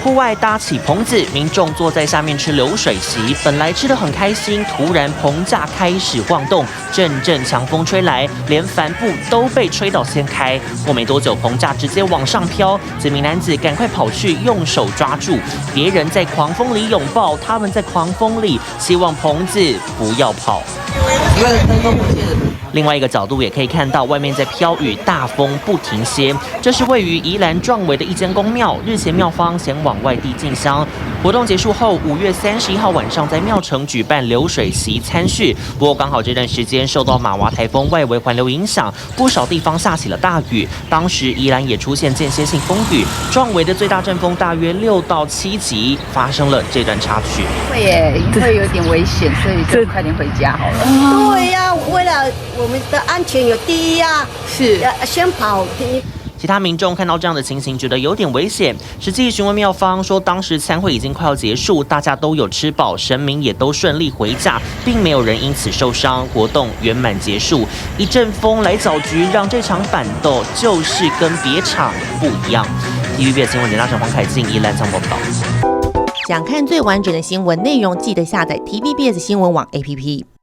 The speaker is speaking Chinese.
户外搭起棚子，民众坐在下面吃流水席，本来吃得很开心，突然棚架开始晃动，阵阵强风吹来，连帆布都被吹到掀开。过没多久，棚架直接往上飘，这名男子赶快跑去用手抓住，别人在狂风里拥抱，他们在狂风里希望棚子不要跑。另外一个角度也可以看到，外面在飘雨，大风不停歇。这是位于宜兰壮围的一间公庙，日前庙方前往外地进香。活动结束后，5月31号晚上在庙城举办流水席参叙。不过刚好这段时间受到马娃台风外围环流影响，不少地方下起了大雨。当时宜兰也出现间歇性风雨，壮围的最大阵风大约6到7级，发生了这段插曲。会耶，会有点危险，所以就快点回家好了。对呀，为了我们的安全有第一呀，是先跑。其他民众看到这样的情形，觉得有点危险。实际询问庙方说，当时参会已经快要结束，大家都有吃饱，神明也都顺利回家，并没有人因此受伤，活动圆满结束。一阵风来搅局，让这场板斗就是跟别场不一样。TVBS 新闻简大城黄凯进宜兰采访报道。想看最完整的新闻内容，记得下载 TVBS 新闻网 APP。